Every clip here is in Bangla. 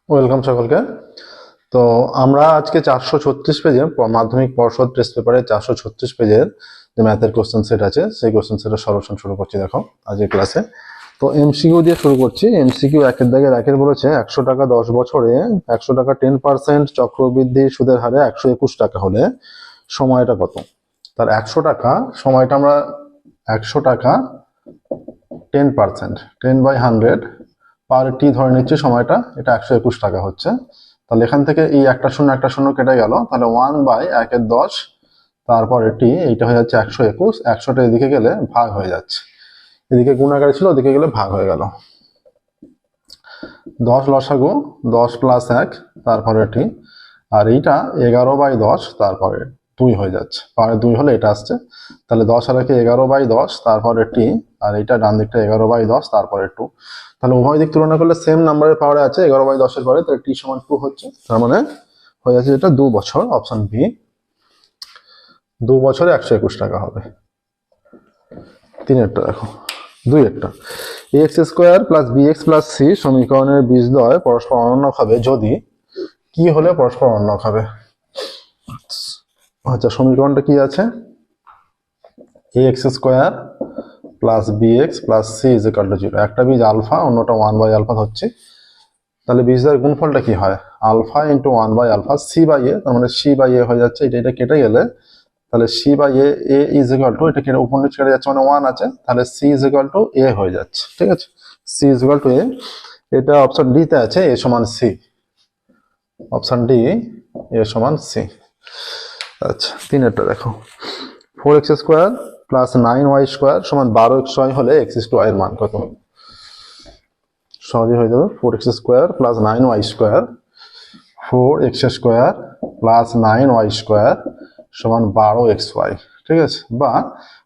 ওয়েলকাম সকলকে। তো আমরা আজকে 436 পেজে মাধ্যমিক পর্ষদ টেস্ট পেপারে 436 পেজের যে ম্যাথের কোশ্চেন সেট আছে সেই কোশ্চেন সেটের সলিউশন শুরু করছি। দেখো আজকের ক্লাসে তো এমসিকিউ দিয়ে শুরু করছি। এমসিকিউ একের দাগের একের বলেছে 100 টাকা 10 বছরে 100 টাকা 10% চক্রবৃদ্ধি সুদের হারে 121 টাকা হলে সময়টা কত? তার 100 টাকা সময়টা আমরা 100 টাকা 10% 10/100 পার টি ধরে নিচ্ছি, সময়টা এটা 121 টাকা হচ্ছে। তাহলে এখান থেকে এই একটা শূন্য কেটে গেল, তাহলে 1/1/10 তারপরে টি, এইটা হয়ে যাচ্ছে 121। 100টা এদিকে গেলে ভাগ হয়ে যাচ্ছে, এদিকে গুণাকার ছিল ওদিকে গেলে ভাগ হয়ে গেল। 10 লসাগু 10 + 1 তারপরে টি, আর এইটা 11/10 তারপরে 2 হয়ে যাচ্ছে, পারে 2 হলে এটা আসছে। তাহলে 10 আর 11/10 তারপরে টি, আর এইটা ডান দিকটা 11/10 তারপরে 2। তাহলে উভয় দিক তুলনা করলে সেম নাম্বারের পাওয়ারে আছে 11/10 এর পরে, তাহলে টি সমান 2 হচ্ছে। তার মানে হয়ে যাচ্ছে এটা 2 বছর, অপশন বি 2 বছরে 121 টাকা হবে। তিনেরটা দেখো, 2-এরটা ax² + bx + c সমীকরণের বীজদ্বয় পরস্পর অনন্য হবে যদি কি হলে পরস্পর অনন্য হবে। আচ্ছা, সমীকরণটা কি আছে? ax² + bx + c = 0। একটা বীজ আলফা, অন্যটা 1/α হচ্ছে। তাহলে বীজদ্বয়ের গুণফলটা কি হয়? আলফা × 1/α c/a, তার মানে c/a হয়ে যাচ্ছে। এটা কেটে গেলে তাহলে c/a এটা কেটে উপর নিচে কেটে যাচ্ছে, মানে 1 আছে, তাহলে c a হয়ে যাচ্ছে। ঠিক আছে, c a। এটা অপশন ডি তে আছে, a সমান c। অপশন ডি a সমান c। আচ্ছা, তিনেরটা দেখো, 4x² + 9y² = 12xy হলে x⁻y এর মান কত? সহজে হয়ে যাবে। 4x² + 9y² 4x² + 9y² = 12xy। ঠিক আছে, বা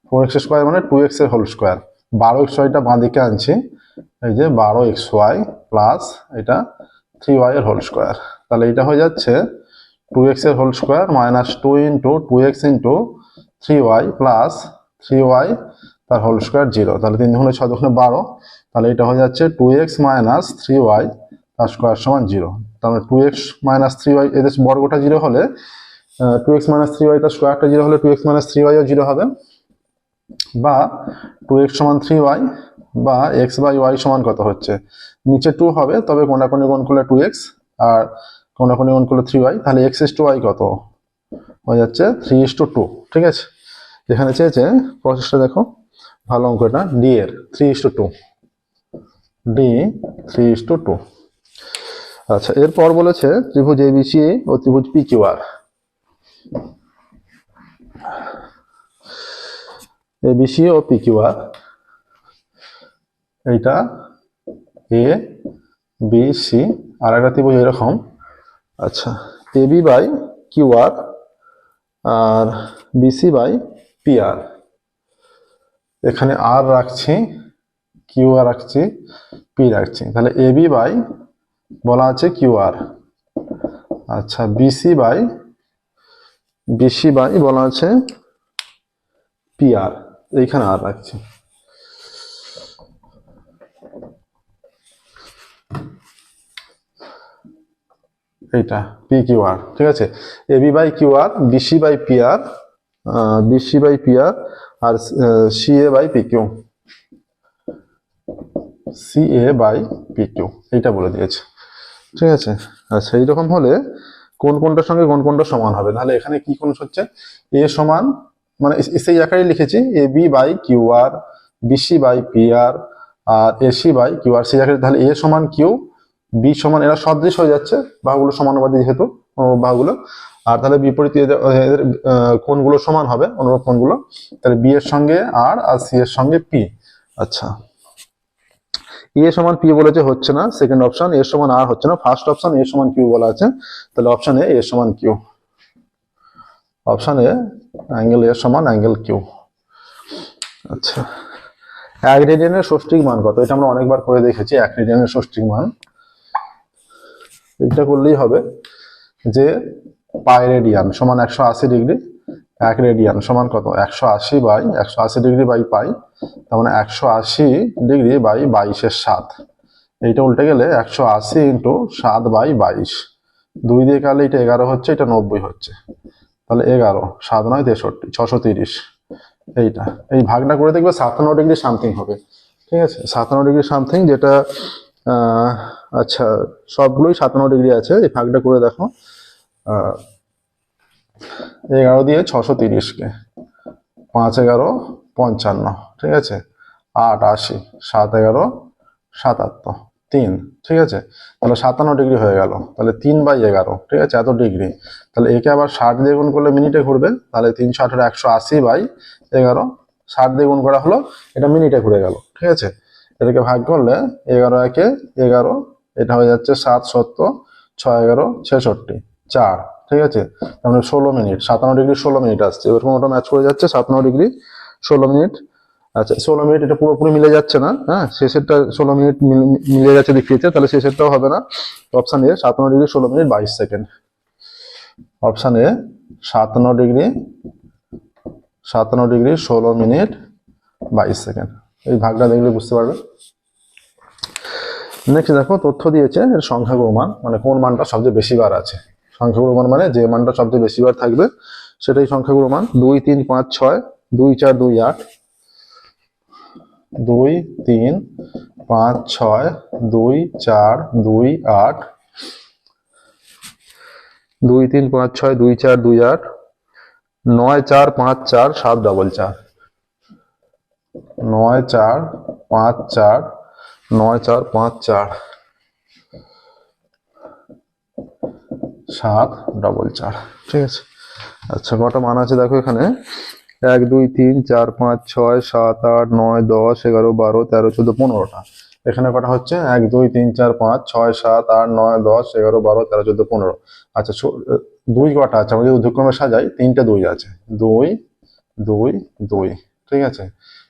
4x² মানে 2x এর হোল স্কোয়ার। 12xyটা বাঁ দিকে আনছি, এই যে 12xy প্লাস এটা 3y এর হোল স্কোয়ার। তাহলে এটা হয়ে যাচ্ছে 2x এর whole square - 2 × 2x × 3y plus 3y তার হোল স্কোয়ার 0। তাহলে 3 × 6 = 12। তাহলে এটা হয়ে যাচ্ছে 2x - 3y তার স্কোয়ার সমান 0। তাহলে 2x - 3y এদের বর্গটা 0 হলে 2x - 3y তার স্কোয়ারটা 0 হলে 2x - 3y ও 0 হবে। বা 2x = 3y, বা x/y সমান কত হচ্ছে? নিচে 2 হবে, তবে কোণাকুণি গুণ করলে 2x আর কোণাকুণি গুণ করলে 3y। তাহলে x/y কত হয়ে যাচ্ছে? 3:2। ঠিক আছে, এখানে চেয়েছে প্রসেসটা দেখো, ভালো অঙ্ক এটা, d এর 3:2, d 3:2। আচ্ছা, এরপর বলেছে ত্রিভুজ ABC ও ত্রিভুজ PQR। ABC ও PQR, এইটা A B C, আর একটা ত্রিভুজ এরকম। আচ্ছা, AB/QR আর BC/PR। এখানে R রাখছি, QR রাখছি, P রাখছি। তাহলে AB বাই বলা আছে QR, আচ্ছা BC বাই বলা আছে PR, এইখানে R রাখছি। এইটা PQR। ঠিক আছে, AB/QR, BC/PR, BC/PR আর CA/PQ, CA/PQ এইটা বলে দিয়েছে। ঠিক আছে, আচ্ছা এইরকম হলে কোনটার সঙ্গে কোনটা সমান হবে? তাহলে এখানে কি কোণ হচ্ছে? A সমান, মানে সেই আকারে লিখেছি AB/QR, BC/PR আর AC/QR সেই আকারে। তাহলে A সমান Q, B সমান, এরা সদৃশ হয়ে যাচ্ছে, বাহুগুলো সমানুপাতি যেহেতু বাহুগুলো। আর তাহলে বিপরীত এদের কোণগুলো সমান হবে, অনুরূপ কোণগুলো। তাহলে B এর সঙ্গে R আর C এর সঙ্গে P। আচ্ছা, A সমান P বলেছে, হচ্ছে না। সেকেন্ড অপশন A সমান R হচ্ছে না। ফার্স্ট অপশন A সমান Q বলা আছে, তাহলে অপশন A সমান Q। Option A angle A সমান অ্যাঙ্গেল Q। আচ্ছা, 1 রেডিয়ানের ষষ্ঠিক মান কত? এটা আমরা অনেকবার করে দেখেছি। 1 রেডিয়ানের ষষ্ঠিক মান এটা করলেই হবে যে পাই রেডিয়ান সমান 180 ডিগ্রি। 1 রেডিয়ান সমান কত? 180 ডিগ্রি বাই পাই, তার মানে 180 ডিগ্রি বাই 22/7। এইটা উল্টে গেলে 180 ইন্টু 7/22, 2 দিয়ে কাটলে এটা 11 হচ্ছে, এটা 90 হচ্ছে, তাহলে 11, 7 9 63, 630। এইটা এই ভাগটা করে দেখবে 57 ডিগ্রি সামথিং হবে, ঠিক আছে, 57 ডিগ্রি সামথিং, যেটা আচ্ছা সবগুলোই 57 ডিগ্রি আছে। এই ভাগটা করে দেখো, 11 দিয়ে 630কে 5 11 55, ঠিক আছে, 8 80, 7 11 77, 3, ঠিক আছে, তাহলে 57 ডিগ্রি হয়ে গেল। তাহলে 3/11, ঠিক আছে, এত ডিগ্রি। তাহলে একে আবার 60 দিয়ে গুণ করলে মিনিটে ঘুরবে, তাহলে 318 180/11, 60 দিয়ে গুণ করা হলো, এটা মিনিটে ঘুরে গেল, ঠিক আছে। এটাকে ভাগ করলে 11 একে 11, এটা হয়ে যাচ্ছে 7 70, 6 11 66, 4, ঠিক আছে, তার মানে 16 মিনিট, 57 ডিগ্রি 16 মিনিট আসছে। এবার কোনোটা ম্যাচ করে যাচ্ছে, 57 ডিগ্রি 16 মিনিট। আচ্ছা 16 মিনিট এটা পুরোপুরি মিলে যাচ্ছে না, হ্যাঁ, শেষেরটা 16 মিনিট মিলে যাচ্ছে দেখিয়েছে, তাহলে শেষেরটাও হবে না। Option A 57 degree 16 minute 22 second. Option A 57 degree 16 minute 22 second. এই ভাগটা দেখলে বুঝতে পারবে। নেক্সট দেখো, তথ্য দিয়েছে এর সংখ্যাগুলো মান, মানে কোন মানটা সবচেয়ে বেশি বার আছে। সংখ্যাগুলো মান মানে যে মানটা সবচেয়ে বেশি বার থাকবে সেটাই সংখ্যাগুলো মান। 2 3 5 6, 2 4 2 8, 2 3 5 6, 2 4 2 8, 2 3 5 6, 2 4 2 8, 9 4 5 4 7 4 4, 9 4 5 4, 9 4 5 4 7 4 4, ঠিক আছে। আচ্ছা কটা মান আছে দেখো এখানে, 1 2 3 4 5 6 7 8 9 10 11 12 13 14 15টা। এখানে কটা হচ্ছে, 1 2 3 4 5 6 7 8 9 10 11 12 13 14 15। আচ্ছা 2 কটা আছে, আমরা যদি ঊর্ধ্বক্রমে সাজাই 3টে 2 আছে, 2 2 2, ঠিক আছে।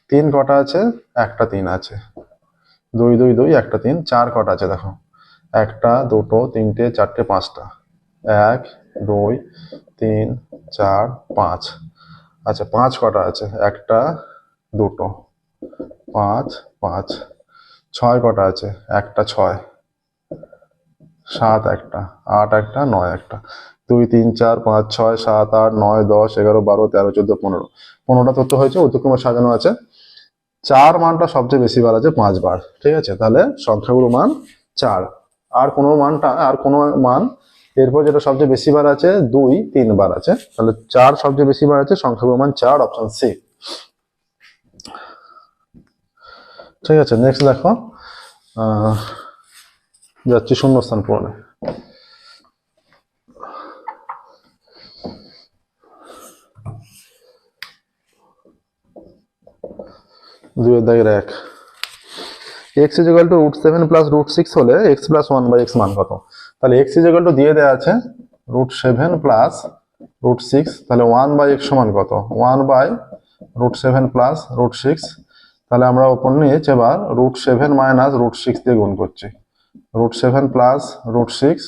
3 কটা আছে, একটা 3 আছে, 2 2 2 একটা 3। 4 কটা আছে দেখো, একটা 2টো 3টে 4টে 5টা, 1 2 3 4 5। আচ্ছা 5 কটা আছে, একটা 2টো 5 5। 6 কটা আছে, একটা 6, 7 একটা, 8 একটা, 9 একটা, 2 3 4 5 6 7 8 9 10 11 12 13 14 15। 15টা তথ্য হয়েছে, ঊর্ধ্বক্রমে সাজানো আছে। 4 মানটা সবচেয়ে বেশি বার আছে 5 বার, ঠিক আছে, তাহলে সংখ্যাগুলো মান 4। আর কোনো মান এরপর যেটা সবচেয়ে বেশি বার আছে 2 3 বার আছে, তাহলে 4 সবচেয়ে বেশি বার আছে, সংখ্যাগুলো মান 4, অপশন সি, ঠিক আছে। নেক্সট দেখো, যাচ্ছি শূন্যস্থান পূরণে। দুইয়ের দাগের 1, x = √7 + √6 হলে x + 1/x মান কত। তাহলে x = দিয়ে দেওয়া আছে √7 + √6, তাহলে 1/x সমান কত, 1/√7 + √6। তাহলে আমরা ওপর নিচ এবার √7 - √6 দিয়ে গুণ করছি, √7 + √6,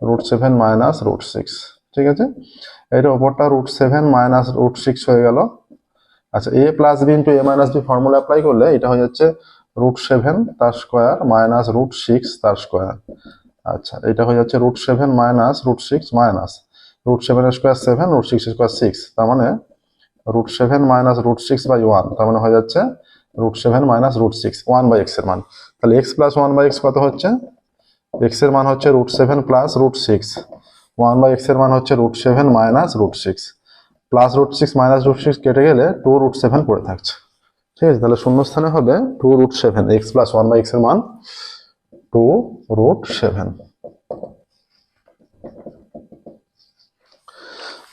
√7 - √6, ঠিক আছে। এটা ওপরটা √7 - √6 হয়ে গেল। আচ্ছা a + b * a - b formula apply করলে এটা হয়ে যাচ্ছে √7 তার স্কয়ার মাইনাস √6 তার স্কয়ার। আচ্ছা এটা হয়ে যাচ্ছে √7 - √6 মাইনাস √7 এর স্কয়ার 7, √6 এর স্কয়ার 6, তার মানে √7 - √6/1, তার মানে হয়ে যাচ্ছে √7 - √6, 1/x এর মান। তাহলে x + 1/x কত হচ্ছে, x এর মান হচ্ছে √7 + √6, 1/x এর মান হচ্ছে √7 - √6, প্লাস √6 মাইনাস √6 কেটে গেলে 2 √7 পড়ে থাকছে, ঠিক আছে। তাহলে শূন্যস্থানে হবে 2 √7, x + 1/x এর মান 2 √7।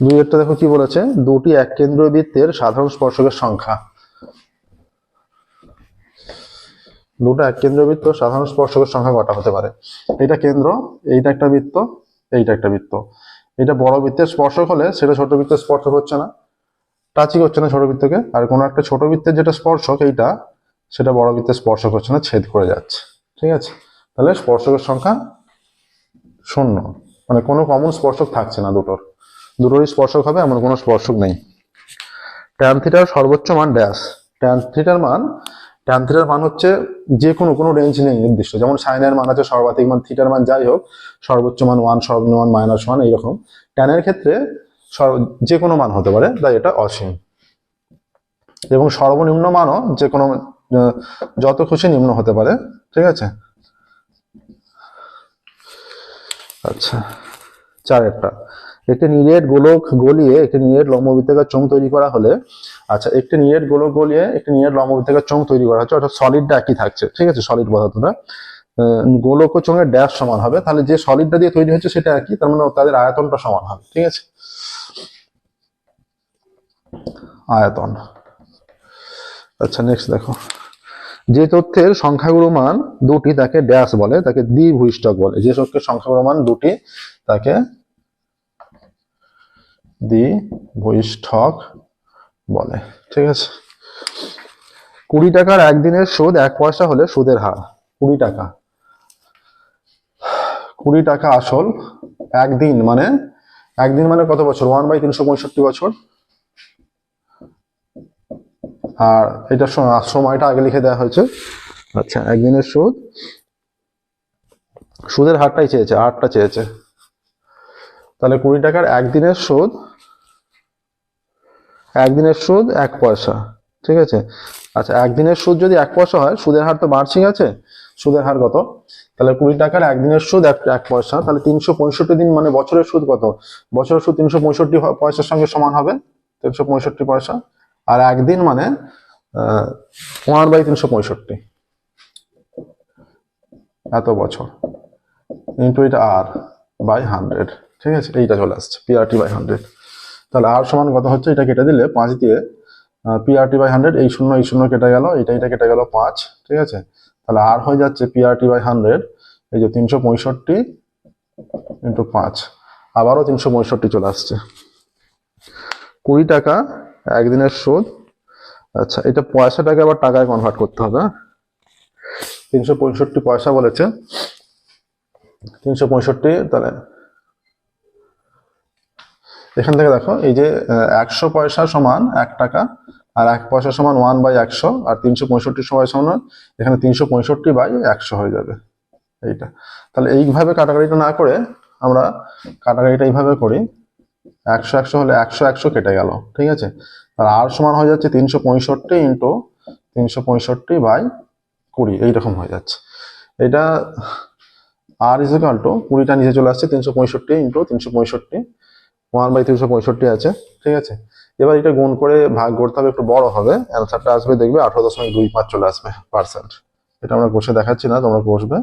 দুইয়েরটা দেখো কি বলেছে, দুটি এককেন্দ্রীয় বৃত্তের সাধারণ স্পর্শকের সংখ্যা। দুটো এককেন্দ্রীয় বৃত্ত সাধারণ স্পর্শকের সংখ্যা কটা হতে পারে। এটা কেন্দ্র, এইটা একটা বৃত্ত, এইটা একটা বৃত্ত। এটা বড় বৃত্তের স্পর্শক হলে সেটা ছোট বৃত্তের স্পর্শক হচ্ছে না, টাচই করছে না ছোট বৃত্তকে। আর কোনো একটা ছোট বৃত্তের যেটা স্পর্শক এইটা, সেটা বড় বৃত্তের স্পর্শক হচ্ছে না, ছেদ করে যাচ্ছে, ঠিক আছে। তাহলে স্পর্শকের সংখ্যা 0, মানে কোনো কমন স্পর্শক থাকছে না, দুটোরই স্পর্শক হবে এমন কোনো স্পর্শক নেই। ট্যান থিটার সর্বোচ্চ মান ড্যাশ, ট্যান থিটার মান ট্যান থিটার মান হচ্ছে যে কোনো রেঞ্জ নেই নির্দিষ্ট, যেমন সাইনের মান আছে সর্বাধিক মান, থিটার মান যাই হোক সর্বোচ্চ মান 1, সর্বনিম্ন মান -1, এইরকম। ট্যানের ক্ষেত্রে যে কোনো মান হতে পারে, তাই এটা অসীম। এবং সর্বনিম্ন মানও যে কোনো যত খুশি নিম্ন হতে পারে, ঠিক আছে। আচ্ছা, 4 একটি নিরেট গোলক গলিয়ে একটি নিরেট লম্ববৃত্তাকার চোঙ তৈরি করা হলে, আচ্ছা একটি নিরেট গোলক গলিয়ে একটি নিরেট লম্ববৃত্তাকার চোঙ তৈরি করা হচ্ছে, অর্থাৎ সলিডটা একই থাকছে, ঠিক আছে। সলিড পদার্থটা গোলক ও চোঙের ড্যাশ সমান হবে, তাহলে যে সলিডটা দিয়ে তৈরি হচ্ছে সেটা একই, তার মানে তাদের আয়তনটা সমান হবে, ঠিক আছে। আয়তন। আচ্ছা নেক্সট দেখো, যে তথ্যের সংখ্যাগুরু মান দুটি তাকে ড্যাশ বলে, তাকে দ্বিভুইষ্ঠক বলে। যে তথ্যের সংখ্যাগুরু মান দুটি তাকে দ্বিভুইষ্ঠক বলে, ঠিক আছে। 20 টাকার একদিনের সুদ 1 পয়সা হলে সুদের হার 20 টাকা। 20 টাকা আসল, একদিন মানে কত বছর? 1/365 বছর। আর এটা সময়টা আগে লিখে দেওয়া হয়েছে। আচ্ছা, একদিনের সুদের হারটাই চেয়েছে, হারটা চেয়েছে। তাহলে 20 টাকার একদিনের সুদ 1 পয়সা, ঠিক আছে। আচ্ছা, একদিনের সুদ যদি 1 পয়সা হয়, সুদের হার তো বাড়ছেই আছে। সুদের হার কত? তাহলে 20 টাকার একদিনের সুদ 1 পয়সা, তাহলে 365 দিন মানে বছরের সুদ কত? বছরের সুদ 365 পয়সার সঙ্গে সমান হবে, 365 পয়সা। আর একদিন মানে 1/365, এত বছর, ইন্টু এটা r/100, ঠিক আছে। এইটা চলে আসছে PRT/100। তাহলে আর সমান কত হচ্ছে? এটা কেটে দিলে 5 দিয়ে PRT/100, এই শূন্য কেটে গেল, এটা কেটে গেল 5, ঠিক আছে। তাহলে আর হয়ে যাচ্ছে PRT/100, এই যে 365 ইন্টু 5, আবারও 365 চলে আসছে। 20 টাকা একদিনের সুদ। আচ্ছা, এটা পয়সাটাকে আবার টাকায় কনভার্ট করতে হবে। 365 পয়সা বলেছে, 365, তাহলে এখান থেকে দেখো, এই যে 100 পয়সা সমান 1 টাকা, আর 1 পয়সা সমান 1/100, আর 365 সময় সমান এখানে 365/100 হয়ে যাবে এইটা। তাহলে এইভাবে কাটাকাটিটা না করে আমরা কাটাকাটিটা এইভাবে করি, 100 হলে 100 কেটে গেল, ঠিক আছে। আর আর সমান হয়ে যাচ্ছে 365 ইন্টু 365/20, এইরকম হয়ে যাচ্ছে। এটা আর ইকুয়াল টু 20টা নিচে চলে আসছে, 365 ইন্টু 365, 1/365 আছে, ঠিক আছে। এবার এটা গুণ করে ভাগ করতে হবে, একটু বড় হবে, অ্যান্সারটা আসবে দেখবে 18.25 চলে আসবে পার্সেন্ট। এটা আমরা কষে দেখাচ্ছি না, তোমরা কষবে,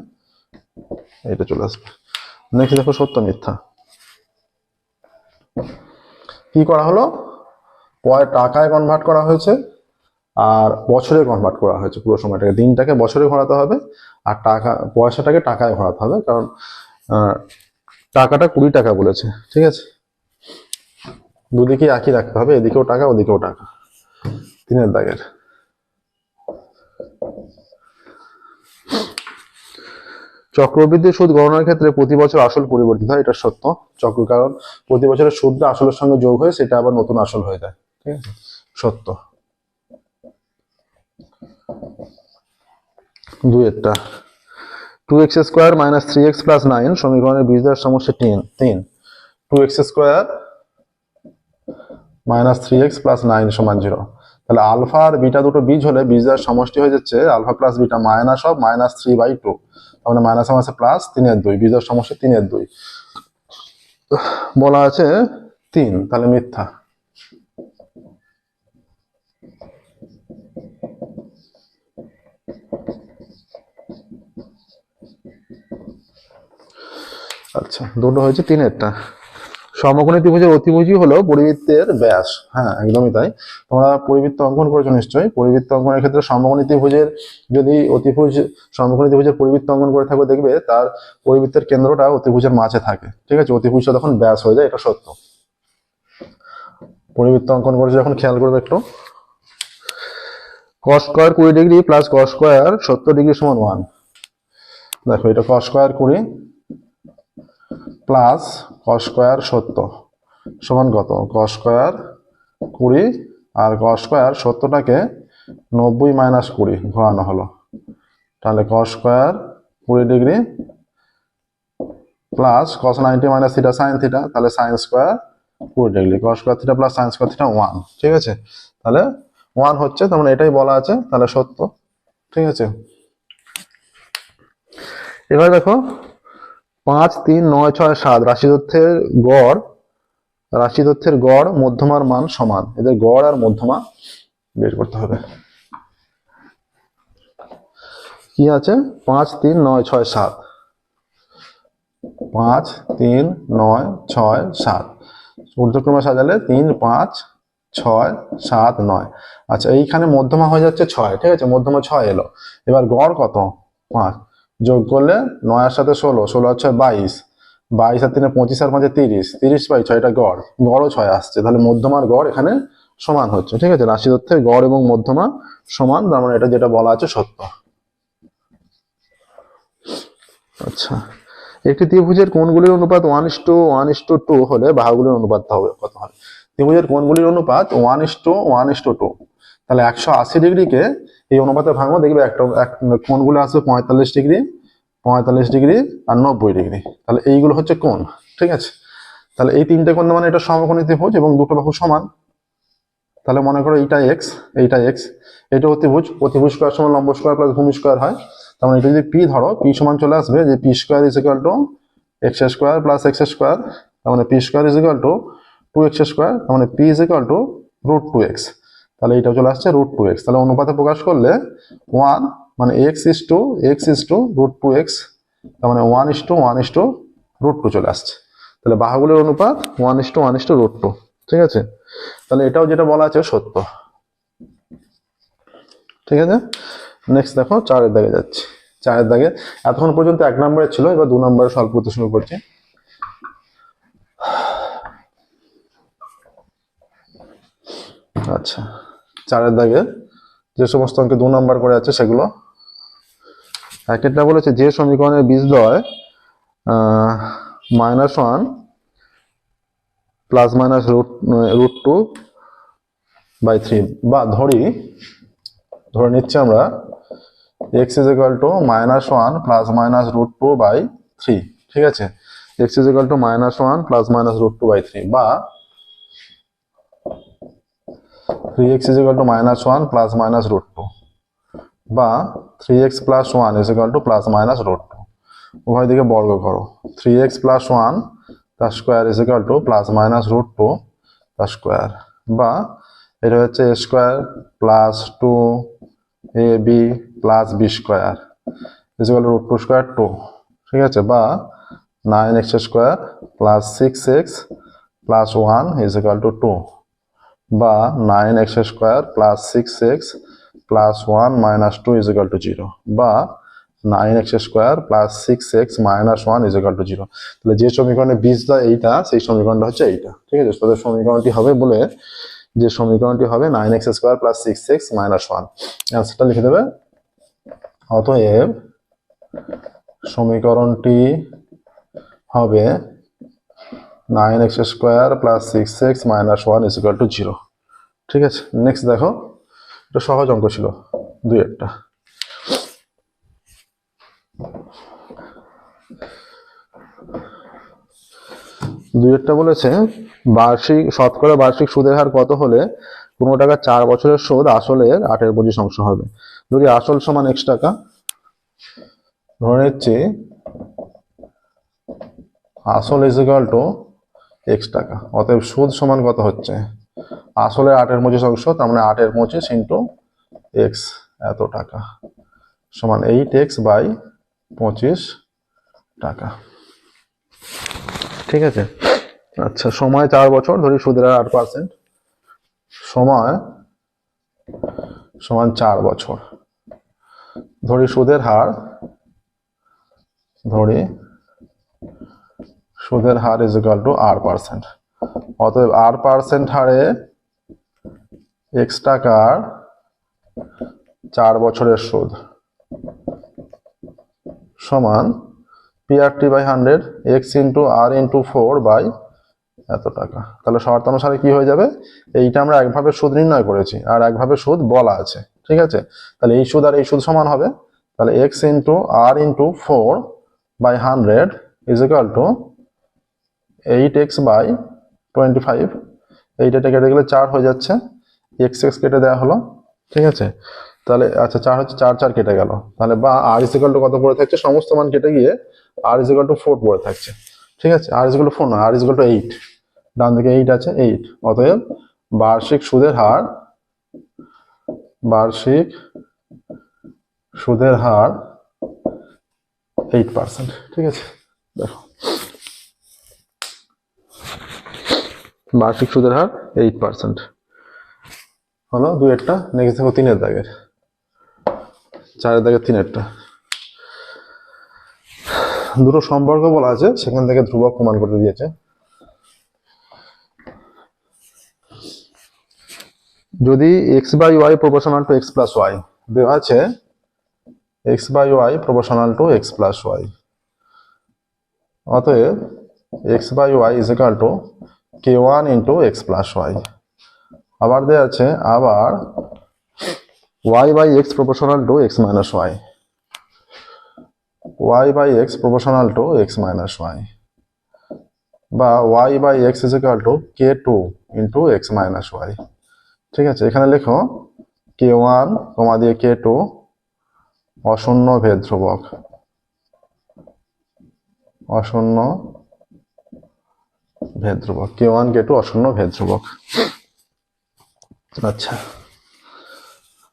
এটা চলে আসবে। নেক্সট দেখো, সত্য মিথ্যা। কি করা হলো? টাকায় কনভার্ট করা হয়েছে আর বছরে কনভার্ট করা হয়েছে। পুরো সময়টাকে, দিনটাকে বছরে ঘোরাতে হবে, আর পয়সাটাকে টাকায় ঘোরাতে হবে, কারণ টাকাটা 20 টাকা বলেছে, ঠিক আছে। দুদিকে একই রাখতে হবে, এদিকেও টাকা ওদিকেও টাকা। 3 দাগের। চক্রবৃদ্ধি সুদ গণনার ক্ষেত্রে প্রতি বছর আসল পরিবর্তিত হয়, এটা সত্য। কারণ প্রতি বছরের সুদটা আসলের সঙ্গে যোগ হয়ে সেটা আবার নতুন আসল হয়ে যায়, ঠিক আছে, সত্য। 2 2x² - 3x + 9 সমীকরণের বীজদ্বয়ের সমষ্টি 3। 2x² - 3x + 9 = 0। তাহলে আলফা আর বিটা দুটো বীজ হলে বীজদ্বয়ের সমষ্টি হয়ে যাচ্ছে আলফা প্লাস বিটা -3/2, তার মানে মাইনাস আছে প্লাস 3/2, বীজদ্বয়ের সমষ্টি 3/2 বলা আছে 3, তাহলে মিথ্যা। আচ্ছা, দুটো হয়েছে 3-এরটা। সমকোণী ত্রিভুজের অতিভুজই হলো পরিবৃত্তের ব্যাস। হ্যাঁ, একদমই তাই। তোমরা পরিবৃত্ত অঙ্কন করেছো নিশ্চয়ই। পরিবৃত্ত অঙ্কনের ক্ষেত্রে সমকোণী ত্রিভুজের যদি সমকোণী ত্রিভুজের পরিবৃত্ত অঙ্কন করে থাকবে, দেখবে তার পরিবৃত্তের কেন্দ্রটা অতিভুজের মাঝে থাকে, ঠিক আছে। অতিভুজটা তখন ব্যাস হয়ে যায়, এটা সত্য। পরিবৃত্ত অঙ্কন করেছে যখন, খেয়াল করবে একটু। cos square 20 degree plus cos square 70 degree সমান 1। দেখো, এটা cos square 20 plus cos square 70 সমান কত? cos স্কয়ার 20 আর cos স্কয়ার 70টাকে 90 মাইনাস 20 ঘোরানো হলো, তাহলে cos square 20 degree plus cos 90 minus theta sin theta, তাহলে sin square 20 degree, cos square theta plus sin square theta 1। ঠিক আছে, তাহলে 1 হচ্ছে, তার মানে এটাই বলা আছে, তাহলে সত্য। ঠিক আছে, এবার দেখো 5 3 9 6 7 রাশি তথ্যের গড় মধ্যমার মান সমান, এদের গড় আর মধ্যমা বের করতে হবে। কি আছে 5 3 9 6 7, 5 3 9 6 7, ঊর্ধ্বক্রমে সাজালে 3 5 6 7 9। আচ্ছা, এইখানে মধ্যমা হয়ে যাচ্ছে 6। ঠিক আছে, মধ্যমা 6 এলো। এবার গড় কত 5, যোগ করলে 9 এর সাথে 16, 16 আর 6 22, 22 আর 3 25 আর 5 30, 30 বাই 6 এটা গড়, গড়ও 6 আসছে, তাহলে মধ্যমার গড় এখানে সমান হচ্ছে। ঠিক আছে, রাশি তথ্যের গড় এবং মধ্যমা সমান, তার মানে এটা যেটা বলা আছে সত্য। আচ্ছা, একটি ত্রিভুজের কোণগুলির অনুপাত 1:1:2 হলে বাহুগুলির অনুপাত হবে কত হবে? ত্রিভুজের কোণগুলির অনুপাত 1:1:2, তাহলে 180 ডিগ্রিকে এই অনুপাতে ভাঙবো, দেখবে একটা কোণগুলো আসবে 45 ডিগ্রি, 45 ডিগ্রি আর 90 ডিগ্রি, তাহলে এইগুলো হচ্ছে কোণ। ঠিক আছে, তাহলে এই তিনটে কোণ মানে এটা সমকোণী ত্রিভুজ এবং দুটো বাহু সমান। তাহলে মনে করো এইটা এক্স, এইটা এক্স, এটা অতিভুজ, অতিভুজ স্কয়ার সমান লম্ব স্কয়ার প্লাস ভূমি স্কয়ার হয়। তার মানে এটা যদি পি ধরো, পি সমান চলে আসবে যে P square is equal two x square plus x square, তার মানে P square is equal two 2x square, তার মানে P is equal two √2x, তাহলে এইটা চলে আসছে √2x। তাহলে অনুপাতে প্রকাশ করলে 1 মানে x is to √2x, তার মানে 1:1:2 চলে আসছে। তাহলে বাহুগুলোর অনুপাত 1:1:2। ঠিক আছে, তাহলে এটাও যেটা বলা আছে সত্য। ঠিক আছে, নেক্সট দেখো 4 এর দাগে যাচ্ছি। 4 এর দাগে এতক্ষণ পর্যন্ত 1 নম্বরে ছিল, এবার 2 নম্বরে সলভ করতে শুরু করছি। আচ্ছা, 4 এর দাগে যে সমস্ত অঙ্কে 2 নম্বর করে আছে সেগুলো। একটা বলেছে যে সমীকরণের বীজদ্বয় -1 প্লাস মাইনাস √2/3, বা ধরে নিচ্ছি আমরা x is equal to -1 plus minus √2/3। ঠিক আছে, x is equal to -1 plus minus √2/3, বা 3x is equal to -1 plus minus √2, বা 3x plus 1 is equal to plus minus √2। উভয় দিকে বর্গ করো, 3x plus 1 তার square is equal to plus minus √2 তার স্কয়ার, বা এটা হচ্ছে a square plus 2ab plus b square is equal to √2 square 2। ঠিক আছে, বা 9x square plus 6x plus 1 is equal to 2, বা 9x square plus 6x plus 1 minus 2 is equal to 0, বা 9x square plus 6x minus 1 is equal to 0। তাহলে যে সমীকরণের বীজদ্বয় এইটা, সেই সমীকরণটা হচ্ছে এইটা। ঠিক আছে, তাহলে সমীকরণটি হবে বলে যে সমীকরণটি হবে 9x square plus 6x minus 1। অ্যান্সারটা লিখে দেবে, অতএব সমীকরণটি হবে 9x square plus 6x minus 1 is equal to 0। ঠিক আছে, নেক্সট দেখো, এটা সহজ অঙ্ক ছিল, 2-1টা। বলেছে শতকরা বার্ষিক সুদের হার কত হলে কোনো টাকা 4 বছরের সুদ আসলের 8/25 অংশ হবে। যদি আসল সমান x টাকা, ধরে নিচ্ছি আসল ইজ ইকুয়াল টু x টাকা, অতএব সুদ সমান কত হচ্ছে আসলের 8/25 অংশ, তার মানে 8/25 ইন্টু x এত টাকা সমান 8x বাই 25 টাকা। ঠিক আছে, আচ্ছা, সময় 4 বছর, ধরি সুদের হার 8%, সময় সমান 4 বছর, ধরি সুদের হার ইজ ইকুয়াল টু 8%, অতএব 8% হারে x টাকার 4 বছরের সুদ সমান PRT/100 x into r into 4 by এত টাকা। তাহলে শর্তানুসারে কি হয়ে যাবে, এইটা আমরা একভাবে সুদ নির্ণয় করেছি আর একভাবে সুদ বলা আছে। ঠিক ঠিক আছে, তাহলে এই সুদ আর এই সুদ সমান হবে, তাহলে x into R into 4/100 is equal to 8x by 25। এইটা কেটে গেলে 4 হয়ে যাচ্ছে, x কেটে দেওয়া হলো, ঠিক আছে। তাহলে আচ্ছা 4 হচ্ছে 4 4 কেটে গেল, তাহলে বা আর ইজ ইকুয়াল টু কত পড়ে থাকছে, সমস্ত মান কেটে গিয়ে আর ইজ ইকুয়াল টু 4 পড়ে থাকছে, ঠিক আছে। আর ইজ ইকুয়াল টু 4 না, আর ইজ ইকুয়াল টু 8, ডান দিকে 8 আছে, 8। অতএব বার্ষিক সুদের হার 8%, ঠিক আছে। দেখো বার্ষিক সুদের হার 8% হলো 2-এরটা। নেক্সট দেখো 3-এর দাগের, 4-এর দাগের 3-এরটা। দুটো সম্পর্ক বলা আছে, সেখান থেকে ধ্রুবক প্রমাণ করতে দিয়েছে। যদি x/y proportional to x plus Y দেওয়া আছে, x/y proportional to x plus Y, অতএব x/y is equal to k1 into x plus Y. আবার দেওয়া আছে আবার y/x proportional to x minus Y, y/x proportional to x minus Y, বা y/x is equal to k2 into x minus Y, ঠিক আছে। এখানে লেখো k1 কমা দিয়ে k2 অশূন্য ভেদ ধ্রুবক, অশূন্য ভেদ ধ্রুবক, k1 k2 অশূন্য ভেদ ধ্রুবক। আচ্ছা,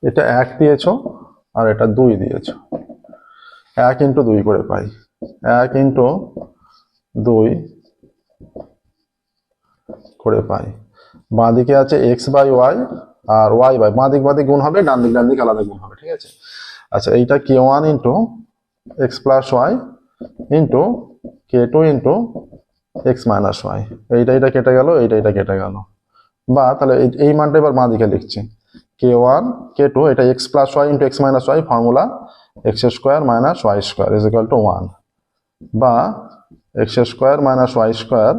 এটা 1 দিয়েছো আর এটা 2 দিয়েছো, 1 ইন্টু 2 করে পাই, 1 ইন্টু 2 করে পাই। বাঁ দিকে আছে x/y আর y/, বাঁ দিক গুণ হবে, ডান দিক আলাদা গুণ হবে, ঠিক আছে। আচ্ছা, এইটা k1 into x plus Y into k2 into x minus Y, এইটা কেটে গেল, এইটা কেটে গেল। বা তাহলে এই মানটা এবার বাঁ দিকে লিখছি, k1 k2, এটা x plus Y into x minus Y, formula x square minus Y square is equal to 1, বা x square minus Y square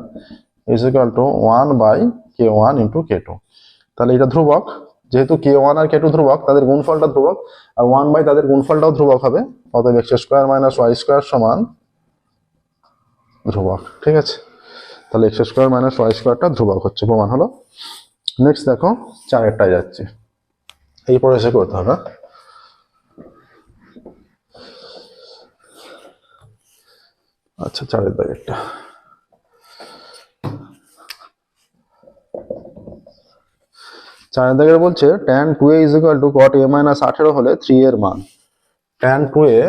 is equal to 1/k1 into k2। তাহলে এটা ধ্রুবক, যেহেতু k1 আর k2 ধ্রুবক, তাদের গুণফলটা ধ্রুবক, আর 1/ তাদের গুণফলটাও ধ্রুবক হবে, অতএব x square minus Y square সমান ধ্রুবক, ঠিক আছে। তাহলে x স্কোয়ার মাইনাস ওয়াই স্কোয়ারটা ধ্রুবক হচ্ছে, প্রমাণ হলো। নেক্সট দেখো 4-এরটায় যাচ্ছে, এই পরে এসে করতে হবে। আচ্ছা, 4-এর দাগেরটা, বলছে tan 2a is equal to cot a minus 18 হলে 3 এর মান, tan 2a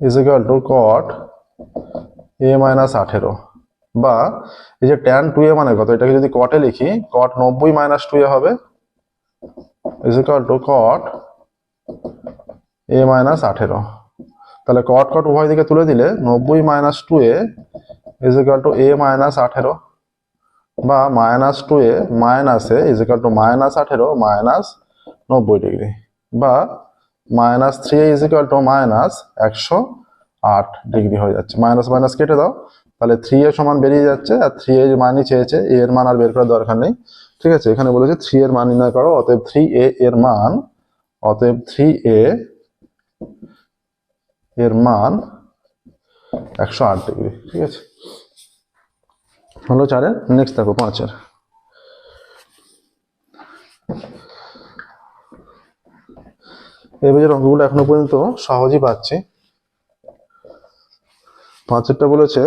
is equal to cot a minus 18, বা এই যে tan 2a মানে কত, এটাকে যদি cot এ লিখি, cot 90 মাইনাস 2a হবে is equal to cot a minus 18। তাহলে cot উভয় দিকে তুলে দিলে 90 minus 2a is equal to a minus 18, বা minus 2a minus a is equal to minus 18 minus 90 degree, বা minus 3a is equal to minus 108 degree হয়ে যাচ্ছে। মাইনাস মাইনাস কেটে দাও, তাহলে 3a সমান বেরিয়ে যাচ্ছে, আর 3a এর মানই চেয়েছে, a এর মান আর বের করার দরকার নেই, ঠিক আছে। এখানে বলেছে 3 এর মান নির্ণয় করো, অতএব 3a এর মান, অতএব 3a এর মান 108 ডিগ্রি, ঠিক আছে। হলো 4-এর। নেক্সট দেখো 5-এর, এই বছর অঙ্কগুলো এখনো পর্যন্ত সহজই পাচ্ছি। 5-এরটা বলেছে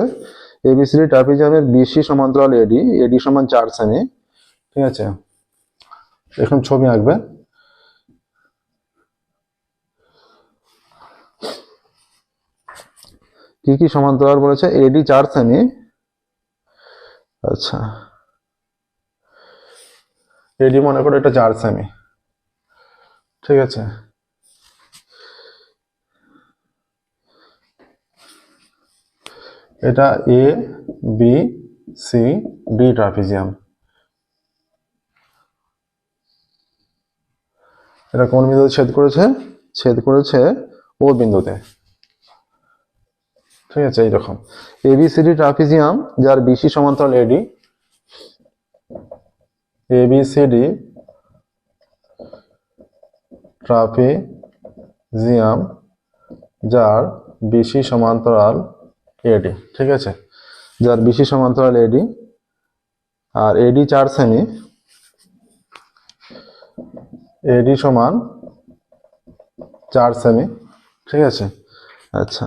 এবিসিডি ট্রাপিজিয়ামের বিসি সমান্তরাল এডি সমান 4 সেমি, ঠিক আছে। এখন ছবি আঁকবে, কি কি সমান্তরাল বলেছে, এডি 4 সেমি, আচ্ছা এডি মনে করো এটা 4 সেমি, ঠিক আছে। এটা A B C D trapezium, এটা কোন বিন্দুতে ছেদ করেছে, ছেদ করেছে ও বিন্দুতে, ঠিক আছে। এইরকম এবিসিডি ট্রাপিজিয়াম যার বিসি সমান্তরাল এডি, এবিসিডি ট্রাপিজিয়াম যার বিসি সমান্তরাল এডি, ঠিক আছে, যার বিসি সমান্তরাল এডি আর এডি 4 সেমি, এডি সমান 4 সেমি, ঠিক আছে। আচ্ছা,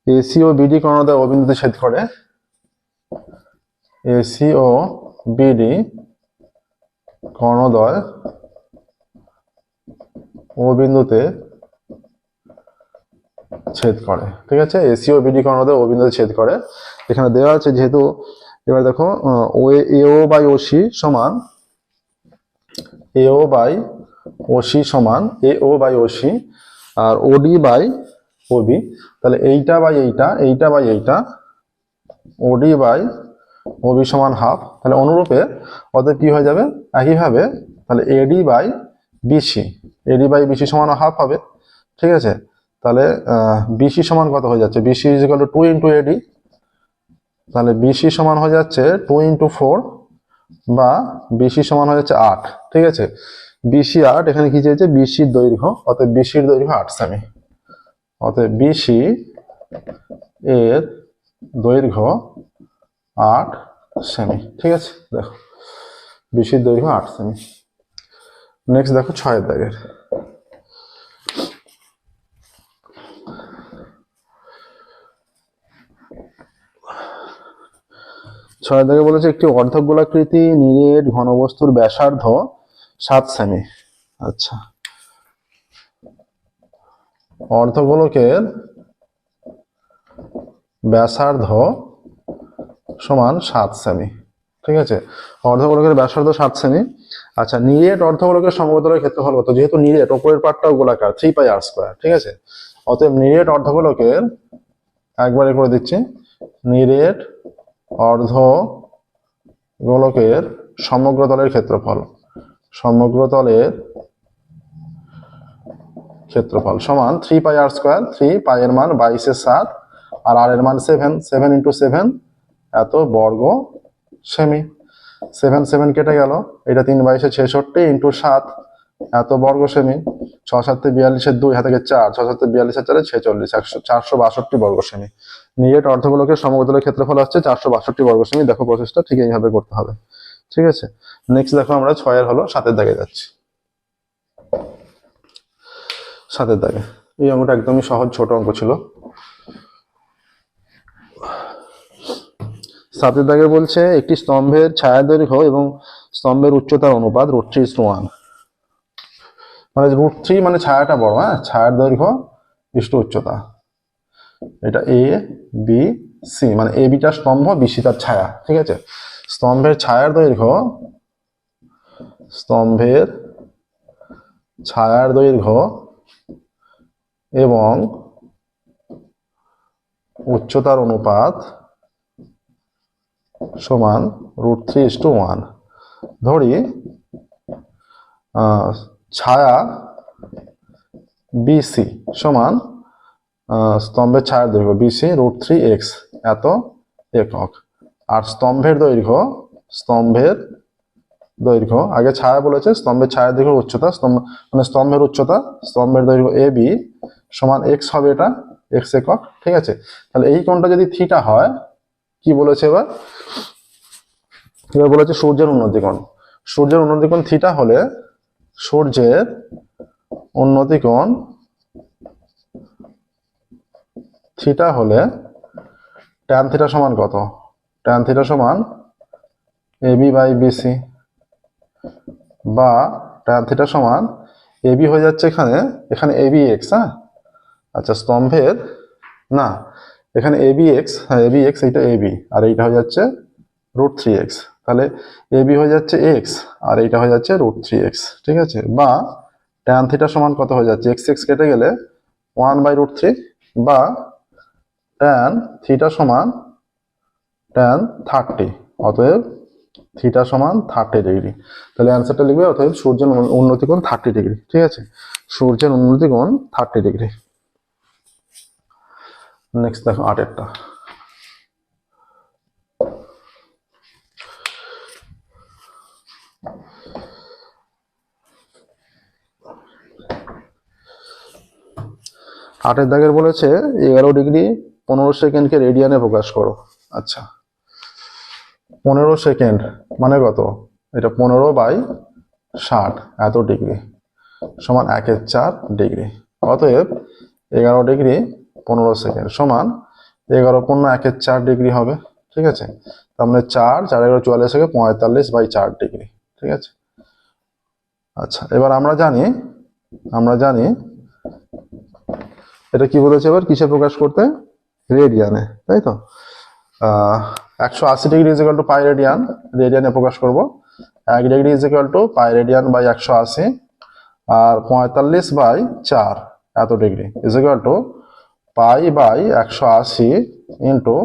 এসি ও বিডি কর্ণদ্বয় ও বিন্দুতে ছেদ করে, এসি ও বিডি কর্ণদ্বয় ও বিন্দুতে ছেদ করে, ঠিক আছে। এসি ও বিডি কর্ণদ্বয় ও বিন্দুতে ছেদ করে, এখানে দেওয়া আছে যেহেতু। এবার দেখো এও বাই ওসি সমান, এও বাই ওসি সমান এও বাই ওসি আর ওডি বাই ওবি, তাহলে এইটা বাই এইটা, এইটা বাই এইটা, ওডি বাই ওবি সমান হাফ। তাহলে অনুরূপে অতএব কি হয়ে যাবে, একইভাবে তাহলে AD by BC, AD by BC সমান হাফ হবে, ঠিক আছে। তাহলে বিসি সমান কত হয়ে যাচ্ছে, বিসি ইজ ইকুয়াল টু 2 ইন্টু এডি, তাহলে বিসি সমান হয়ে যাচ্ছে 2 ইন্টু 4 বা বিসি সমান হয়ে যাচ্ছে 8, ঠিক আছে। বিসি 8, এখানে কি চেয়েছে, বিসির দৈর্ঘ্য, অতএব বিসির দৈর্ঘ্য 8 সেমি, অতএব বিসি এর দৈর্ঘ্য 8 সেমি, ঠিক আছে। দেখো বিসির দৈর্ঘ্য 8 সেমি। নেক্সট দেখো 6 দাগের, ছয় দাগে বলেছে একটি অর্ধগোলাকৃতি নিরেট ঘনবস্তুর ব্যাসার্ধ 7 সেমি। আচ্ছা, অর্ধগোলকের ব্যাসার্ধ সমান 7 সেমি, ঠিক আছে। অর্ধগোলকের ব্যাসার্ধ 7 সেমি। আচ্ছা, নিরেট অর্ধগোলকের সমতলের ক্ষেত্রফল কত, যেহেতু নিরেট ওপরের পার্টটাও গোলাকার 3 পাই আর স্কয়ার, ঠিক আছে। অতএব নিরেট অর্ধগোলকের, একবারে করে দিচ্ছি, নিরেট অর্ধগোলকের সমগ্র তলের ক্ষেত্রফল, সমগ্র তলের ক্ষেত্রফল সমান 3 পাই আর স্কয়ার, 3 পাই এর মান 22/7 আর আর এর মান 7, 7 ইন্টু 7 এত বর্গ সেমি। 7 7 কেটে গেল, এটা 3 22 66 ইন্টু 7 এত বর্গ সেমি। 6 7 42 2 হাতে 4, 6 7 42 4 46, 462 বর্গ সেমি। নিরেট অর্ধগোলকের সমতলের ক্ষেত্রফল হচ্ছে 462 বর্গ সেমি। দেখো প্রসেসটা ঠিক এইভাবে করতে হবে, ঠিক আছে। নেক্সট দেখো আমরা 6 এর হলো 7 এর দাগে যাচ্ছি। 7 এর দাগে এই অঙ্কটা একদমই সহজ, ছোট অঙ্ক ছিল। 7 এর দাগে বলছে একটি স্তম্ভের ছায়া দৈর্ঘ্য এবং স্তম্ভের উচ্চতার অনুপাত √3:1, মানে √3 মানে ছায়াটা বড়, হ্যাঁ, ছায়ার দৈর্ঘ্য ইষ্ট উচ্চতা। এটা এ বি সি, মানে এ বিটা স্তম্ভ, বিসি তার ছায়া, ঠিক আছে। স্তম্ভের ছায়ার দৈর্ঘ্য, স্তম্ভের ছায়ার দৈর্ঘ্য এবং উচ্চতার অনুপাত সমান √3:1। ধরি ছায়া বিসি সমান স্তম্ভের ছায়ার দৈর্ঘ্য বিসি √3x এত একক, আর স্তম্ভের দৈর্ঘ্য, স্তম্ভের দৈর্ঘ্য, আগে ছায়া বলেছে, স্তম্ভের ছায়ার দৈর্ঘ্য উচ্চতা, স্তম্ভ মানে স্তম্ভের উচ্চতা, স্তম্ভের দৈর্ঘ্য এ বি সমান x হবে, এটা x একক, ঠিক আছে। তাহলে এই কোণটা যদি থিটা হয়, কি বলেছে এবার, এবার বলেছে সূর্যের উন্নতি কোণ। সূর্যের উন্নতি কোণ থিটা হলে, সূর্যের উন্নতি কোণ থিটা হলে ট্যান থিটা সমান কত, ট্যান থিটা সমান এবি বাই বিসি, বা ট্যান থিটা সমান এবি হয়ে যাচ্ছে এখানে, এখানে এবি এক্স, হ্যাঁ, আচ্ছা, স্তম্ভের না, এখানে এবি এক্স, হ্যাঁ এবি এক্স, এইটা এবি আর এইটা হয়ে যাচ্ছে √3x, তাহলে এবি হয়ে যাচ্ছে এক্স আর এইটা হয়ে যাচ্ছে √3x, ঠিক আছে। বা ট্যান থিটা সমান কত হয়ে যাচ্ছে, এক্স এক্স কেটে গেলে 1/√3, বা ট্যান থিটা সমান ট্যান 30, অতএব থিটা সমান 30 ডিগ্রি। তাহলে অ্যান্সারটা লিখবে, অতএব সূর্যের উন্নতি কোণ 30 ডিগ্রি, ঠিক আছে। সূর্যের উন্নতি কোণ 30 ডিগ্রি। নেক্সট দেখো 8এরটা। 8 দাগের বলেছে 11 ডিগ্রি 15 সেকেন্ডকে রেডিয়ানে প্রকাশ করো। আচ্ছা 15 সেকেন্ড মানে কত, এটা 15/60 এত ডিগ্রি সমান 1/4 ডিগ্রি। অতএব 11 ডিগ্রি 15 সেকেন্ড সমান 11 পূর্ণ 1/4 ডিগ্রি হবে। ঠিক আছে, তার মানে 4 4 11 44 থেকে 45/4 ডিগ্রি। ঠিক আছে, আচ্ছা এবার আমরা জানি এটা কি বলেছে, এবার কিসে প্রকাশ করতে, রেডিয়ানে, তাই তো। 180 degree is equal to pi radian, রেডিয়ানে প্রকাশ করব। 1 degree is equal to pi radian by 180, আর 45/4 এত degree is equal to pi by 180 into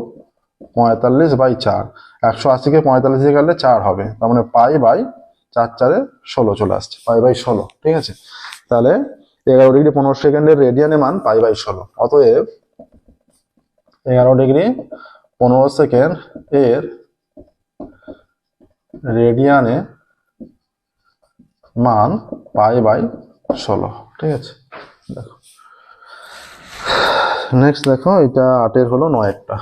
45/4। 180 কে 45 দিয়ে কাটলে 4 হবে, তার মানে পাই বাই 4 4 16 চলে আসছে, পাই বাই 16। ঠিক আছে, তাহলে 11 ডিগ্রি 15 সেকেন্ডের রেডিয়ানে মান পাই বাই 16। অতএব 11 ডিগ্রি 15 সেকেন্ড এর রেডিয়ানে মান পাই বাই 16। ঠিক আছে, দেখো নেক্সট দেখো, এটা 8 হলো 9 একটা।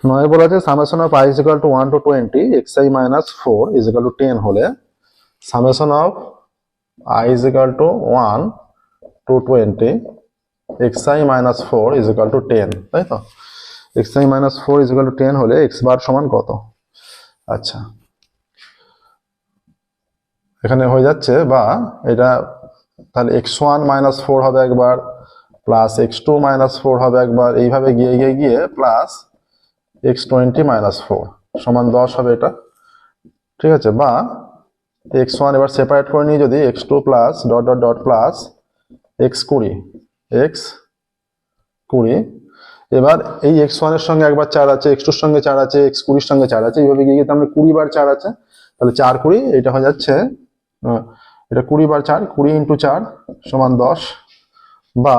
নয়ের বলা আছে summation of i is equal to 1 to 20 xi minus 4 is equal to 10 হলে summation of i is equal to 1 to 20 xi minus 4 is equal to 10, তাই তো। xi minus 4 is equal to 10 হলে x বার সমান কত। আচ্ছা এখানে হয়ে যাচ্ছে, বা এটা তাহলে x1 minus 4 হবে একবার, প্লাস x2 minus 4 হবে একবার, এইভাবে গিয়ে প্লাস x20 minus 4 সমান 10 হবে এটা। ঠিক আছে, বা x1 এবার সেপারেট করে নিয়ে যদি x2 plus dot dot dot plus x20 এবার এই x1 এর সঙ্গে একবার 4 আছে, x2 এর সঙ্গে 4 আছে, x20 এর সঙ্গে 4 আছে, এইভাবে গিয়ে তার মানে 20 বার 4 আছে, তাহলে 4 20 এটা হয়ে যাচ্ছে, এটা 20 বার 4 20 ইন্টু 4 সমান 10। বা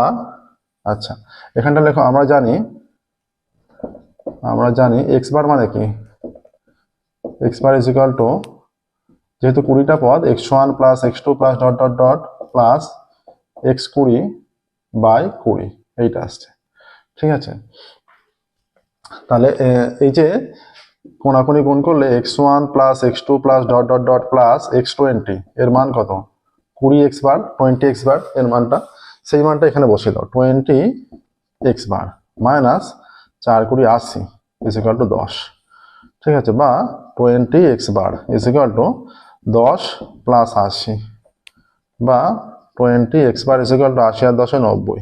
আচ্ছা এখানটা লেখো, আমরা জানি x বার মানে কি, x bar is equal to, যেহেতু 20টা পদ, x1 plus x2 plus dot dot dot plus x20 by 20 এইটা আসছে। ঠিক আছে, তাহলে এই যে কোনাকুনি গুণ করলে x1 plus x2 plus dot dot dot plus x20 এর মান কত, 20x বার 20x বার এর মানটা, সেই মানটা এখানে বসিয়ে দাও, 20x bar minus 4 20 80 is equal two 10। ঠিক আছে, বা 20x bar is equal two 10 plus 80, বা 20x bar is equal two 80 আর 10 90,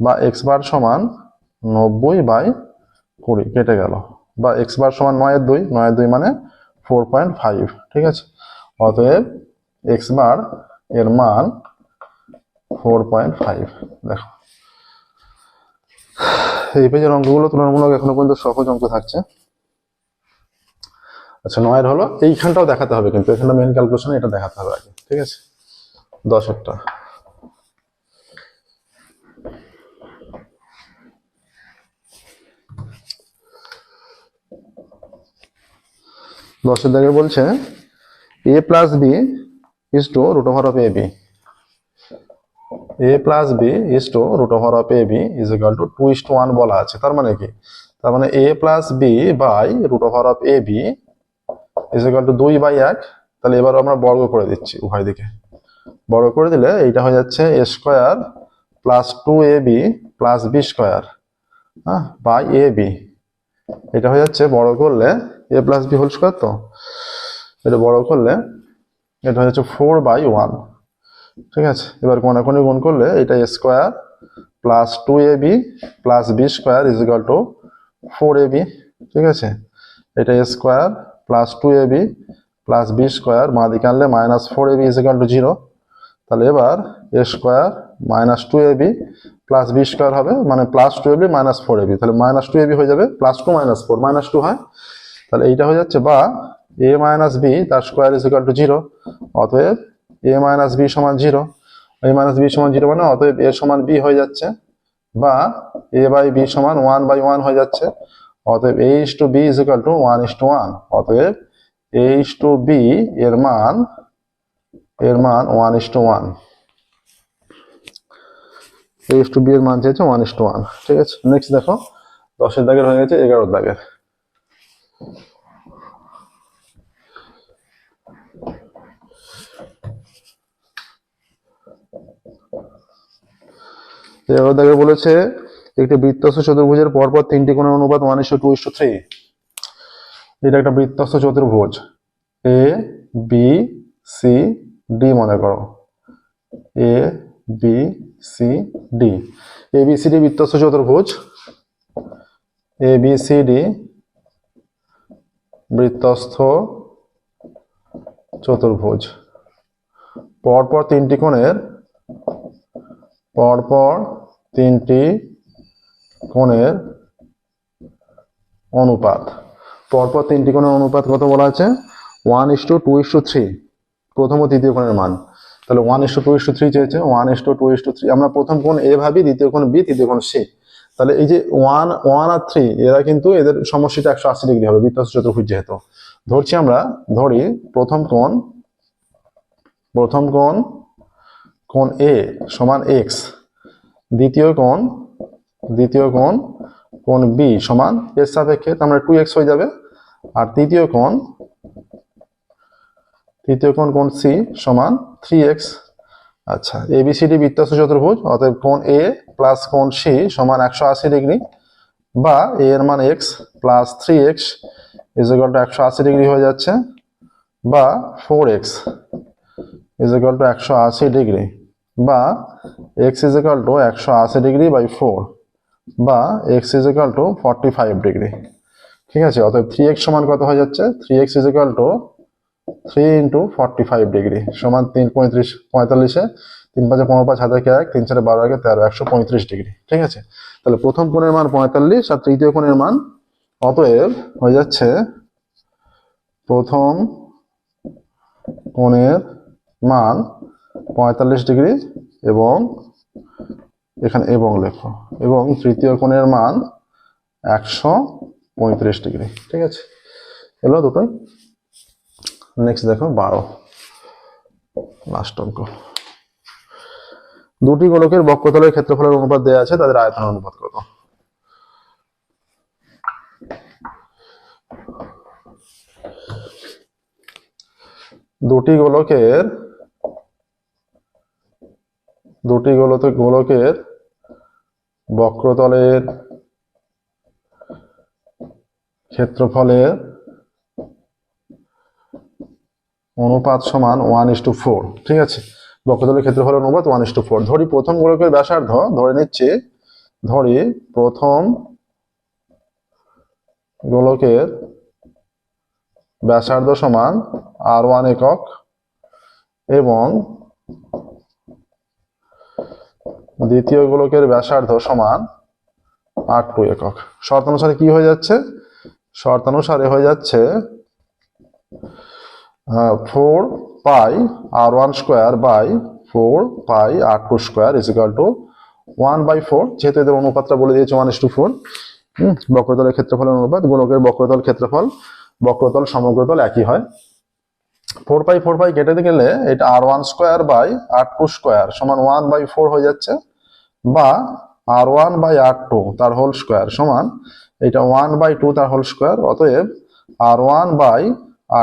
বা x বার সমান 90/20 কেটে গেল, বা x বার সমান 9 এর 2 মানে 4.5। ঠিক আছে, অতএব x বার এর মান 4.5। দেখো এই পেজের অঙ্কগুলো তুলনামূলক এখনো পর্যন্ত সহজ অঙ্ক থাকছে। আচ্ছা 9 হলো, এইখানটাও দেখাতে হবে, কিন্তু এখানে মেইন ক্যালকুলেশন এটা দেখাতে হবে আগে। ঠিক আছে, 10 10 দাগে বলছে a plus b is to root over of ab, a plus b is to root over of ab is equal to 2:1 বলা আছে। তার মানে কি, তার মানে a plus b by root over of ab is equal to 2/1। তাহলে এবার আমরা বর্গ করে দিচ্ছি, উভয় দিকে বর্গ করে দিলে এইটা হয়ে যাচ্ছে a square plus 2ab plus b square by ab, এটা হয়ে যাচ্ছে বড় করলে a plus b whole square, তো এটা বড় করলে এটা হয়ে যাচ্ছে 4/1। ঠিক আছে, এবার কোনাকুনি গুণ করলে এটা a square plus 2ab plus b square is equal two 4ab। ঠিক আছে, এটা a square plus 2ab plus b square মা দিকে আনলে minus 4ab is equal two 0। তাহলে এবার a square minus 2ab plus b square হবে, মানে প্লাস 2ab মাইনাস 4ab, তাহলে মাইনাস 2ab হয়ে যাবে, প্লাস 2 মাইনাস 4 মাইনাস 2 হয়, তাহলে এইটা হয়ে যাচ্ছে, বা a মাইনাস b তার স্কোয়ার ইজ ইকুয়াল টু 0। অতএব a মাইনাস b সমান 0, a মাইনাস b সমান 0 মানে অতএব a সমান b হয়ে যাচ্ছে, বা a বাই b সমান 1/1 হয়ে যাচ্ছে। অতএব a is to b is equal to 1:1, অতএব a is to b এর মান 1:1, a is to b এর মান চেয়েছে 1:1। ঠিক আছে, নেক্সট দেখো 10 দাগের হয়ে গেছে, 11 দাগের। দাগে বলেছে একটি বৃত্তস্থ চতুর্ভুজের পরপর 3টি কোণের অনুপাত 1:2:3। এটা একটা বৃত্তস্থ চতুর্ভুজ এ বি সি ডি মনে করো, A B C D, A B C D বৃত্তস্থ চতুর্ভুজ, এ বি সি ডি বৃত্তস্থ চতুর্ভুজ, পরপর 3টি কোণের অনুপাত, পরপর 3টি কোণের অনুপাত কত বলা আছে? 1:2:3, প্রথম ও তৃতীয় কোণের মান। তাহলে 1:2:3 চেয়েছে, 1:2:3 আমরা প্রথম কোণ এ ভাবি, দ্বিতীয় কোণ বি, তৃতীয় কোণ সি। তাহলে এই যে 1 আর 3 এরা কিন্তু এদের সমষ্টিটা 180 ডিগ্রি হবে বৃত্তস্থ চতুর্ভুজ যেহেতু। ধরছি আমরা, ধরি প্রথম কোণ এ সমান এক্স, দ্বিতীয় কোণ বি সমান এর সাপেক্ষে আমরা 2x হয়ে যাবে, আর তৃতীয় কোণ সি সমান 3x। আচ্ছা, এবিসিডি বৃত্তস্থ চতুর্ভুজ, অতএব কোণ এ প্লাস কোণ সি সমান 180 ডিগ্রি, বা এ এর মান x plus 3x is equal to 180 degree হয়ে যাচ্ছে, বা 4x is equal to 180 degree, বা x is equal to 180 degree by 4, বা x is equal to 45 degree. ঠিক আছে, অতএব 3x সমান কত হয়ে যাচ্ছে? 3x is equal two 3 × 45 degree সমান 45 3 5 15 5 হাতে 1, 3 4 12 13, 135 ডিগ্রি। ঠিক আছে, তাহলে প্রথম কোণের মান 45 আর তৃতীয় কোণের মান, অতএব হয়ে যাচ্ছে প্রথম কোণের মান 45 ডিগ্রি এবং এখানে এবং লেখো, এবং তৃতীয় কোণের মান 135 ডিগ্রি। ঠিক আছে, এলো দুটোই। নেক্সট দেখো 12 লাস্ট অঙ্ক। দুটি গোলকের বক্রতলের ক্ষেত্রফলের অনুপাত দেওয়া আছে, তাদের আয়তনের অনুপাত কত? দুটি গোলকের বক্রতলের ক্ষেত্রফলের অনুপাত সমান 1:4। ঠিক আছে, বক্রতলের ক্ষেত্রফলের অনুপাত 1:4। ধরি প্রথম গোলকের ব্যাসার্ধ, ধরি প্রথম গোলকের ব্যাসার্ধ সমান r1 একক এবং দ্বিতীয় গোলকের ব্যাসার্ধ সমান r2 একক। শর্তানুসারে কি হয়ে যাচ্ছে? শর্তানুসারে হয়ে যাচ্ছে 4 pi r1 square by 4 pi r2 square is equal to 1/4। যেহেতু এদের অনুপাতটা বলে দিয়েছে 1:4। বক্রতলের ক্ষেত্রফলের অনুপাত, গোলকের বক্রতল ক্ষেত্রফল, বক্রতল সমগ্রতল একই হয়। 4 পাই কেটে গেলে এটা r1 square by r2 square সমান 1/4 হয়ে যাচ্ছে, বা r1 বাই r2 তার হোল স্কোয়ার সমান এটা 1/2 তার হোল স্কোয়ার, অতএব r1 বাই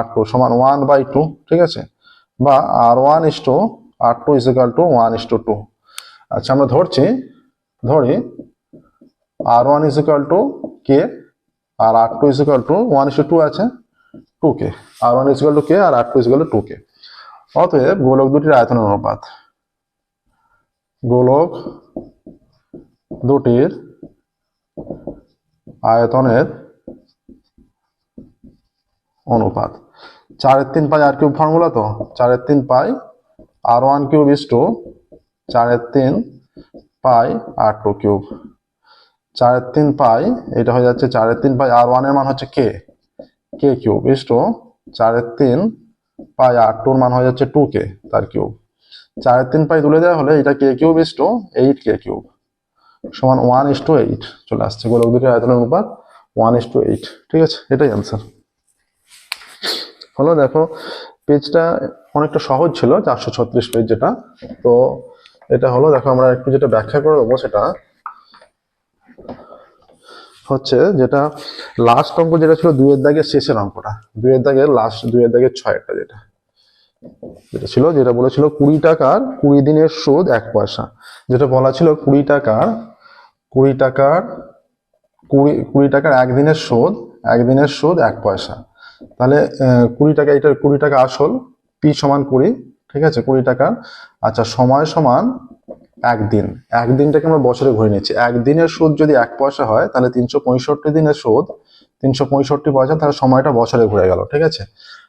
r2 সমান 1/2। ঠিক আছে, বা r1 is to r2 is equal to 1:2। আচ্ছা, আমরা ধরি r1 is equal to k R r2 is equal to 1:2 আছে 2k, r1 is equal to k R r2 is equal to 2k। অতএব গোলক দুটির আয়তনের অনুপাত, গোলক দুটির আয়তনের অনুপাত 4/3 পাই r কিউব ফর্মুলা, তো 4/3 pi r1 cube is to 4/3 pi r2 cube, 4/3 pi এটা হয়ে যাচ্ছে 4/3 পাই r1 এর মান হচ্ছে k cube is to 4/3 pi r2 এর মান হয়ে যাচ্ছে 2k তার কিউব। 4/3 পাই তুলে দেওয়া হলে এটা k cube is to 8k cube সমান 1:8 চলে আসছে। গোলক দুটির আয়তনের অনুপাত 1:8, ঠিক আছে, এটাই অ্যান্সার হলো। দেখো পেজটা অনেকটা সহজ ছিল, 436 পেজ যেটা। তো এটা হলো, দেখো আমরা একটু যেটা ব্যাখ্যা করে দেবো সেটা হচ্ছে, যেটা লাস্ট অঙ্ক যেটা ছিল 2-এর দাগের শেষের অঙ্কটা, 2-এর দাগের লাস্ট, 2-এর দাগের 6-টা যেটা ছিল, যেটা বলেছিল 20 টাকার 20 দিনের সুদ 1 পয়সা। যেটা বলা ছিল 20 টাকার 20 টাকার 20 টাকার একদিনের সুদ, একদিনের সুদ 1 পয়সা। তাহলে 20 টাকা, এটা 20 টাকা আসল, পি সমান 20, ঠিক আছে, 20 টাকার। আচ্ছা, সময় সমান একদিন, একদিনটাকে আমরা বছরে ঘুরে নিচ্ছি। একদিনের সুদ যদি 1 পয়সা হয় তাহলে 365 দিনের সুদ 365 পয়সা, তাহলে সময়টা বছরে ঘুরে গেল, ঠিক আছে।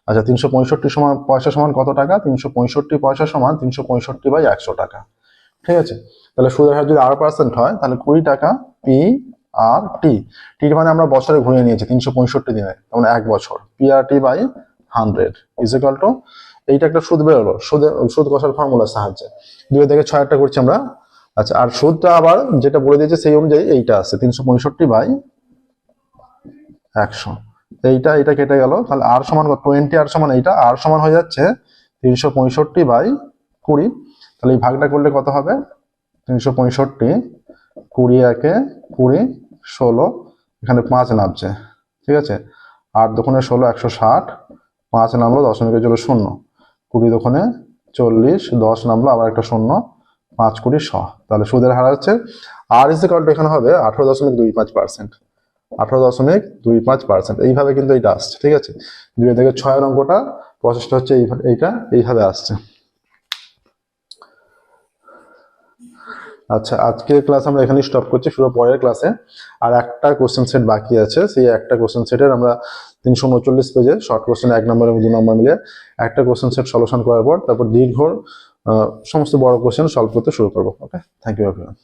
আচ্ছা, 365 সময় পয়সা সমান কত টাকা? 365 পয়সা সমান 365/100 টাকা, ঠিক আছে। তাহলে সুদের হার যদি R% হয় তাহলে 20 টাকা পি আর টি, টি মানে আমরা বছরে ঘুরিয়ে নিয়েছি 365 দিনে, মানে 1 বছর, P R T by 100 is equal to, এইটা একটা সুদ বেরোলো, সুদ কষার ফর্মুলার সাহায্যে 2 থেকে 6 করছি আমরা। আচ্ছা, আর সুদটা আবার যেটা বলে দিয়েছে সেই অনুযায়ী এইটা আছে 365/100, এইটা কেটে গেল, তাহলে আর সমান 20, আর সমান এইটা, আর সমান হয়ে যাচ্ছে 365/20। তাহলে এই ভাগটা করলে কত হবে? 365, 20 একে 20, 16, এখানে 5 নামছে, ঠিক আছে। 8 দুগুণে 16, 160, 5 নামলো, দশমিকের জন্য 0, 20 দুগুণে 40, 10 নামলো, আবার একটা 0, 5 20 100। তাহলে সুদের হার হচ্ছে আর ইজ ইকুয়াল টু, এখানে হবে 18.25%, 18.25%। এইভাবে কিন্তু এইটা আসছে, ঠিক আছে। 2 থেকে 6 অঙ্কটা প্রসেসটা হচ্ছে এইটা এইভাবে আসছে। আচ্ছা, আজকের ক্লাস আমরা এখানেই স্টপ করছি, শুরু পরের ক্লাসে আর একটা কোশ্চেন সেট বাকি আছে। সেই একটা কোশ্চেন সেটের আমরা 339 পেজের শর্ট কোশ্চেন 1 নম্বর এবং 2 নম্বর মিলিয়ে একটা কোশ্চেন সেট সলিউশন করার পর তারপর দীর্ঘ সমস্ত বড় কোশ্চেন সলভ করতে শুরু করবো। ওকে, থ্যাংক ইউ এভরিওয়ান।